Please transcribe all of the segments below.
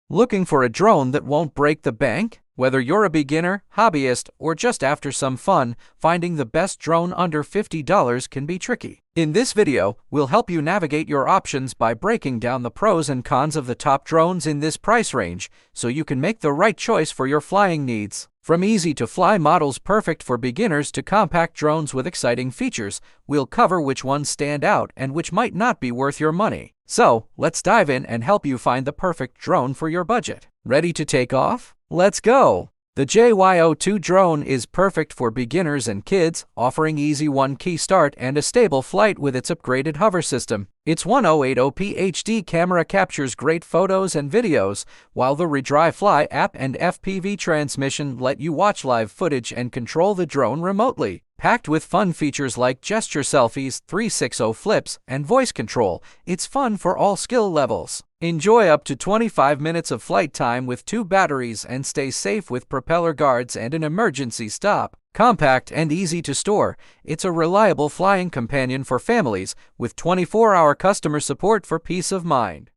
Looking for a drone that won't break the bank? Whether you're a beginner, hobbyist, or just after some fun, finding the best drone under $50 can be tricky. In this video, we'll help you navigate your options by breaking down the pros and cons of the top drones in this price range, so you can make the right choice for your flying needs. From easy-to-fly models perfect for beginners to compact drones with exciting features, we'll cover which ones stand out and which might not be worth your money. So, let's dive in and help you find the perfect drone for your budget. Ready to take off? Let's go! The JYO2 drone is perfect for beginners and kids, offering easy one-key start and a stable flight with its upgraded hover system. Its 1080p HD camera captures great photos and videos, while the Redry Fly app and FPV transmission let you watch live footage and control the drone remotely. Packed with fun features like gesture selfies, 360 flips, and voice control, it's fun for all skill levels. Enjoy up to 25 minutes of flight time with 2 batteries and stay safe with propeller guards and an emergency stop. Compact and easy to store, it's a reliable flying companion for families with 24-hour customer support for peace of mind.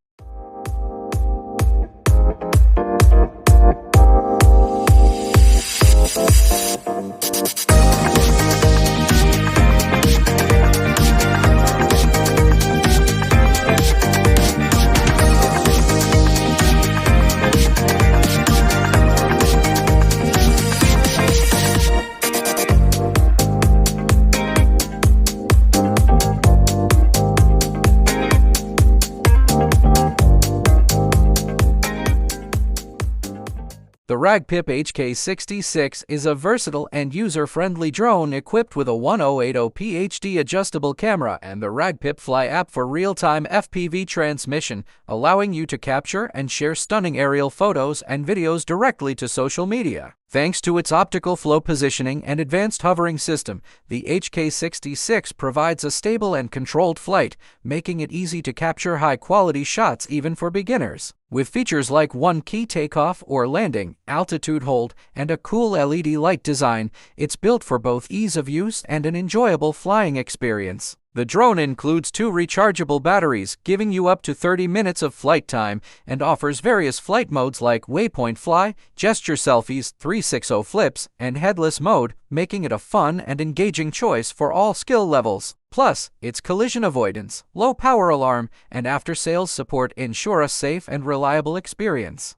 The Ragpip HK66 is a versatile and user-friendly drone equipped with a 1080p HD adjustable camera and the Ragpip Fly app for real-time FPV transmission, allowing you to capture and share stunning aerial photos and videos directly to social media. Thanks to its optical flow positioning and advanced hovering system, the HK66 provides a stable and controlled flight, making it easy to capture high-quality shots even for beginners. With features like one-key takeoff or landing, altitude hold, and a cool LED light design, it's built for both ease of use and an enjoyable flying experience. The drone includes 2 rechargeable batteries, giving you up to 30 minutes of flight time, and offers various flight modes like waypoint fly, gesture selfies, 360 flips, and headless mode, making it a fun and engaging choice for all skill levels. Plus, its collision avoidance, low power alarm, and after-sales support ensure a safe and reliable experience.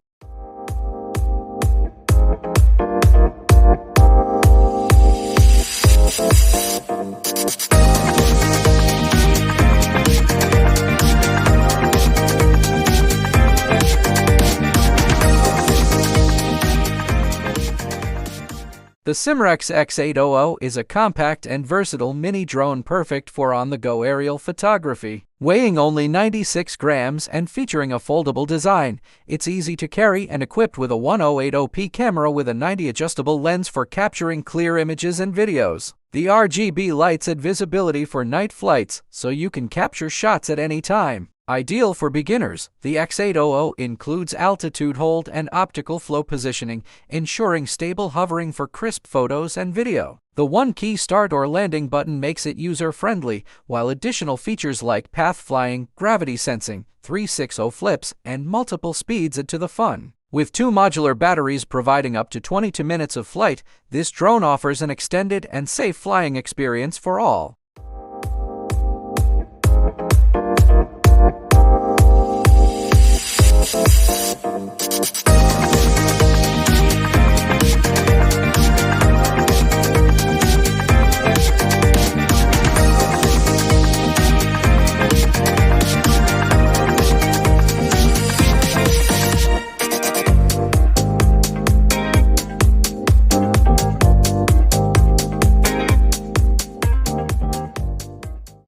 The Simrex X800 is a compact and versatile mini drone perfect for on-the-go aerial photography. Weighing only 96 grams and featuring a foldable design, it's easy to carry and equipped with a 1080p camera with a 90 adjustable lens for capturing clear images and videos. The RGB lights add visibility for night flights, so you can capture shots at any time. Ideal for beginners, the X800 includes altitude hold and optical flow positioning, ensuring stable hovering for crisp photos and video. The one-key start or landing button makes it user-friendly, while additional features like path flying, gravity sensing, 360 flips, and multiple speeds add to the fun. With 2 modular batteries providing up to 22 minutes of flight, this drone offers an extended and safe flying experience for all.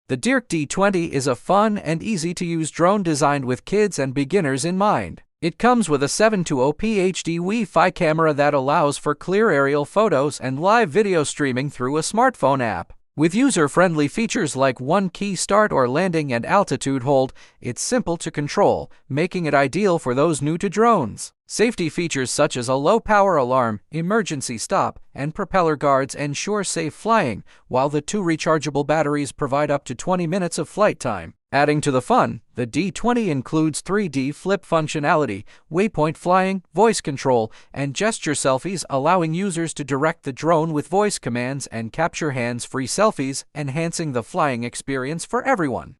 The Dirk D20 is a fun and easy-to-use drone designed with kids and beginners in mind. It comes with a 720p HD Wi-Fi camera that allows for clear aerial photos and live video streaming through a smartphone app. With user-friendly features like one-key start or landing and altitude hold, it's simple to control, making it ideal for those new to drones. Safety features such as a low-power alarm, emergency stop, and propeller guards ensure safe flying, while the 2 rechargeable batteries provide up to 20 minutes of flight time. Adding to the fun, the D20 includes 3D flip functionality, waypoint flying, voice control, and gesture selfies, allowing users to direct the drone with voice commands and capture hands-free selfies, enhancing the flying experience for everyone.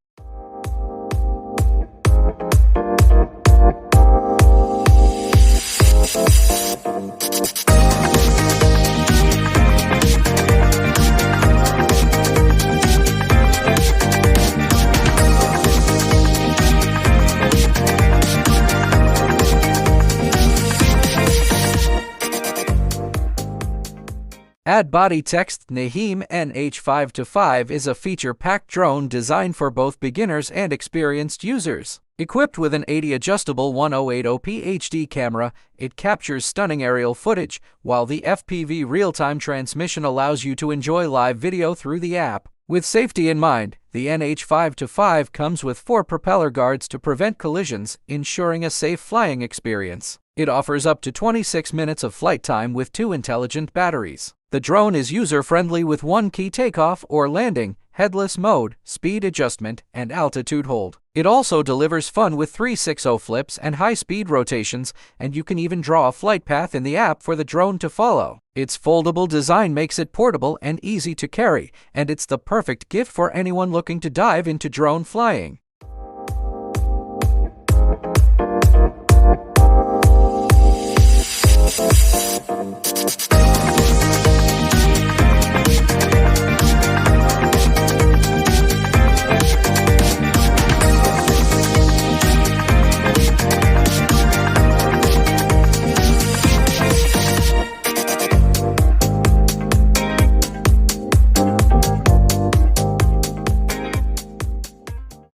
Add body text. Naheem NH525 is a feature-packed drone designed for both beginners and experienced users. Equipped with an 80 adjustable 1080p HD camera, it captures stunning aerial footage, while the FPV real-time transmission allows you to enjoy live video through the app. With safety in mind, the NH525 comes with 4 propeller guards to prevent collisions, ensuring a safe flying experience. It offers up to 26 minutes of flight time with 2 intelligent batteries. The drone is user-friendly with one-key takeoff or landing, headless mode, speed adjustment, and altitude hold. It also delivers fun with 360 flips and high-speed rotations, and you can even draw a flight path in the app for the drone to follow. Its foldable design makes it portable and easy to carry, and it's the perfect gift for anyone looking to dive into drone flying.